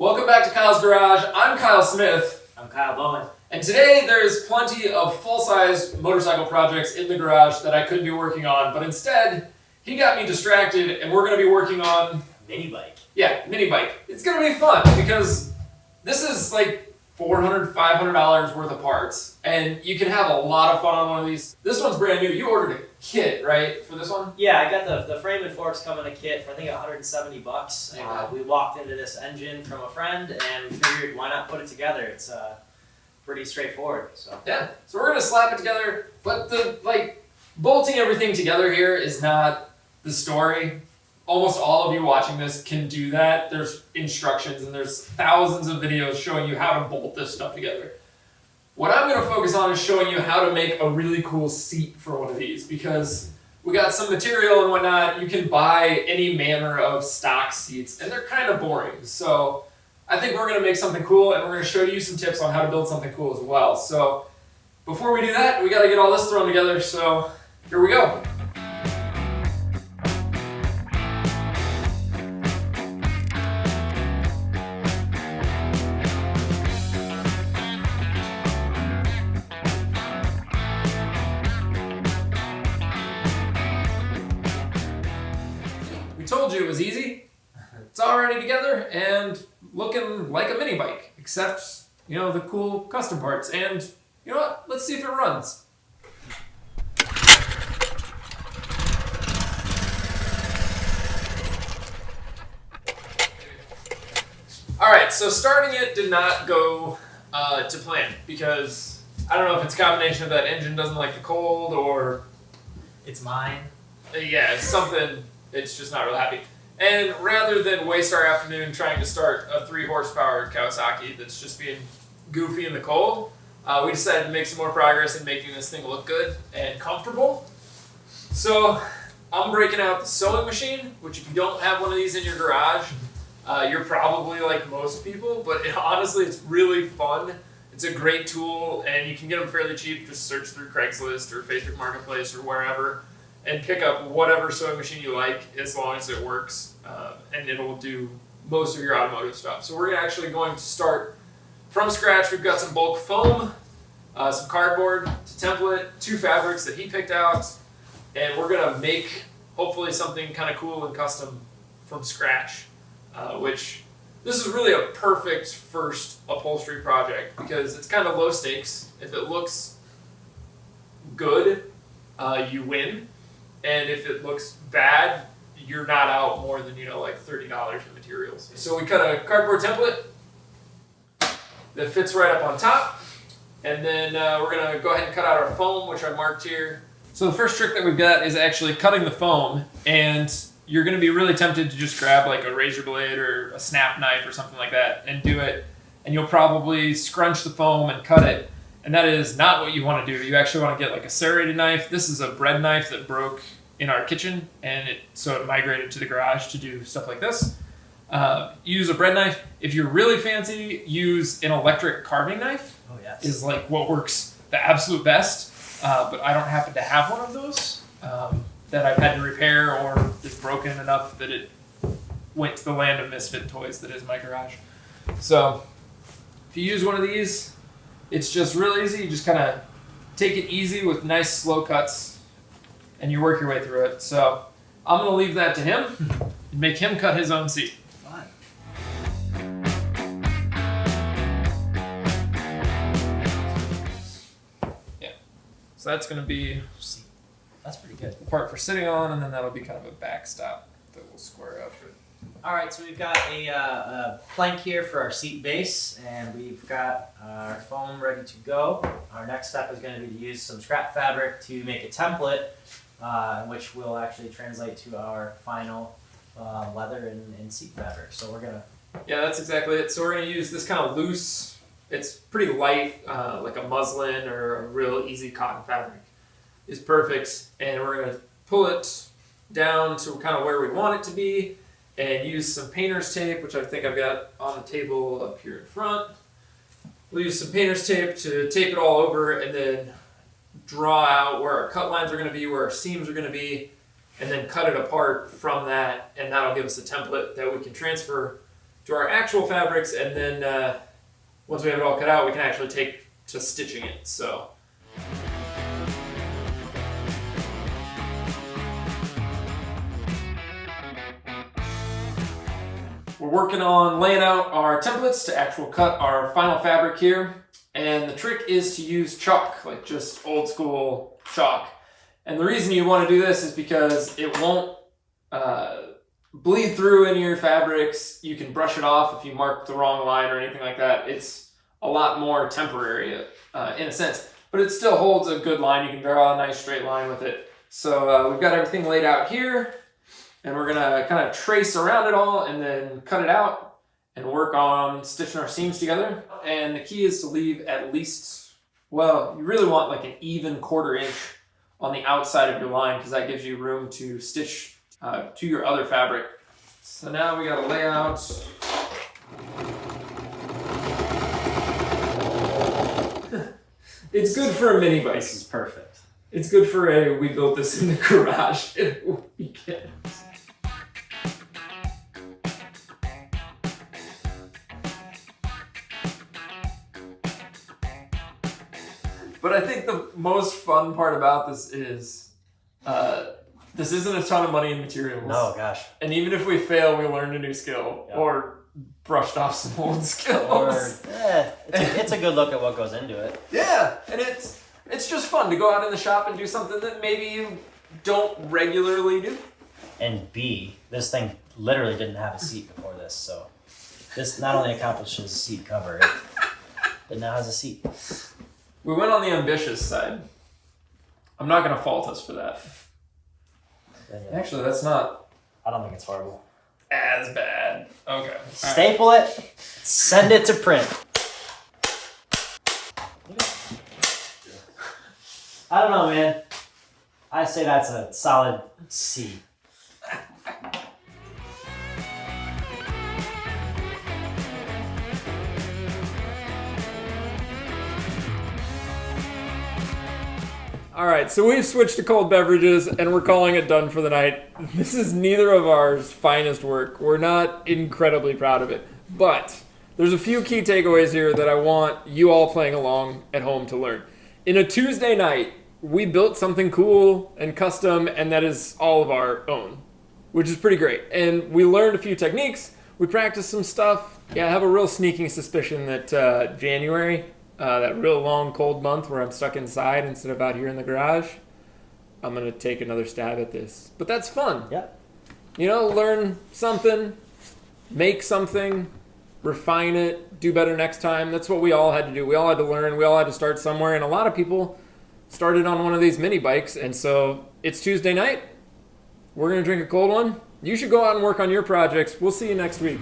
Welcome back to Kyle's Garage. I'm Kyle Smith. I'm Kyle Bowen. And today there's plenty of full-size motorcycle projects in the garage that I could be working on, but instead, he got me distracted and we're going to be working on... Mini bike. Yeah, mini bike. It's going to be fun because this is like $400, $500 worth of parts, and you can have a lot of fun on one of these. This one's brand new. You ordered a kit, right, for this one? Yeah, I got the frame and forks come in a kit for I think $170. Wow. We walked into this engine from a friend and we figured why not put it together. It's pretty straightforward. So Yeah, so we're gonna slap it together, but the bolting everything together here is not the story. Almost all of you watching this can do that. There's instructions and there's thousands of videos showing you how to bolt this stuff together. What I'm gonna focus on is showing you how to make a really cool seat for one of these, because we got some material and whatnot. You can buy any manner of stock seats and they're kind of boring. So I think we're gonna make something cool, and we're gonna show you some tips on how to build something cool as well. So before we do that, we gotta get all this thrown together, so here we go. We told you it was easy. It's already together and looking like a mini bike, except, you know, the cool custom parts. And you know what? Let's see if it runs. Alright, so starting it did not go to plan, because I don't know if it's a combination of that engine doesn't like the cold, or it's mine. yeah, it's something, it's just not real happy. And rather than waste our afternoon trying to start a 3 horsepower Kawasaki that's just being goofy in the cold, we decided to make some more progress in making this thing look good and comfortable. So I'm breaking out the sewing machine, which if you don't have one of these in your garage, you're probably like most people, but honestly it's really fun. It's a great tool and you can get them fairly cheap. Just search through Craigslist or Facebook Marketplace or wherever and pick up whatever sewing machine you like, as long as it works, and it'll do most of your automotive stuff. So we're actually going to start from scratch. We've got some bulk foam, some cardboard to template, 2 fabrics that he picked out, and we're gonna make hopefully something kind of cool and custom from scratch, which this is really a perfect first upholstery project because it's kind of low stakes. If it looks good, you win. And if it looks bad, you're not out more than, like $30 in materials. So we cut a cardboard template that fits right up on top. And then we're gonna go ahead and cut out our foam, which I marked here. So the first trick that we've got is actually cutting the foam, and you're gonna be really tempted to just grab like a razor blade or a snap knife or something like that and do it. And you'll probably scrunch the foam and cut it. And that is not what you want to do. You actually want to get like a serrated knife. This is a bread knife that broke in our kitchen, and so it migrated to the garage to do stuff like this. Use a bread knife. If you're really fancy, use an electric carving knife. Oh yes. Is like what works the absolute best. But I don't happen to have one of those that I've had to repair, or is broken enough that it went to the land of misfit toys that is my garage. So if you use one of these, it's just real easy. You just kind of take it easy with nice slow cuts and you work your way through it. So I'm going to leave that to him and make him cut his own seat. Fun. Yeah. So that's going to be That's pretty good. the part for sitting on, and then that'll be kind of a backstop that will square out. All right, so we've got a plank here for our seat base, and we've got our foam ready to go. Our next step is going to be to use some scrap fabric to make a template, which will actually translate to our final leather and seat fabric. So we're gonna. Yeah, that's exactly it. So we're going to use this kind of loose, it's pretty light, like a muslin or a real easy cotton fabric is perfect. And we're going to pull it down to kind of where we want it to be, and use some painter's tape, which I think I've got on the table up here in front. We'll use some painter's tape to tape it all over, and then draw out where our cut lines are going to be, where our seams are going to be, and then cut it apart from that, and that'll give us a template that we can transfer to our actual fabrics, and then once we have it all cut out, we can actually take to stitching it. So. We're working on laying out our templates to actual cut our final fabric here. And the trick is to use chalk, like just old school chalk. And the reason you want to do this is because it won't bleed through any of your fabrics. You can brush it off if you mark the wrong line or anything like that. It's a lot more temporary in a sense, but it still holds a good line. You can draw a nice straight line with it. So we've got everything laid out here. And we're gonna kind of trace around it all and then cut it out and work on stitching our seams together. And the key is to leave at least, well, you really want like an even 1/4 inch on the outside of your line because that gives you room to stitch to your other fabric. So now we gotta lay out. It's good for a mini bike. This is perfect. It's good for we built this in the garage weekend. But I think the most fun part about this is this isn't a ton of money in materials. No, gosh. And even if we fail, we learned a new skill or brushed off some old skills. It's a good look at what goes into it. Yeah, and it's just fun to go out in the shop and do something that maybe you don't regularly do. And B, this thing literally didn't have a seat before this, so this not only accomplishes seat cover, it now has a seat. We went on the ambitious side. I'm not going to fault us for that. Actually, that's not I don't think it's horrible. as bad. Okay. Staple it, send it to print. I don't know, man. I say that's a solid C. All right, so we've switched to cold beverages, and we're calling it done for the night. This is neither of our finest work. We're not incredibly proud of it, but there's a few key takeaways here that I want you all playing along at home to learn. In a Tuesday night, we built something cool and custom, and that is all of our own, which is pretty great. And we learned a few techniques. We practiced some stuff. Yeah, I have a real sneaking suspicion that January, that real long cold month where I'm stuck inside instead of out here in the garage, I'm going to take another stab at this. But that's fun. Yeah. You know, learn something, make something, refine it, do better next time. That's what we all had to do. We all had to learn. We all had to start somewhere. And a lot of people started on one of these mini bikes. And so it's Tuesday night. We're going to drink a cold one. You should go out and work on your projects. We'll see you next week.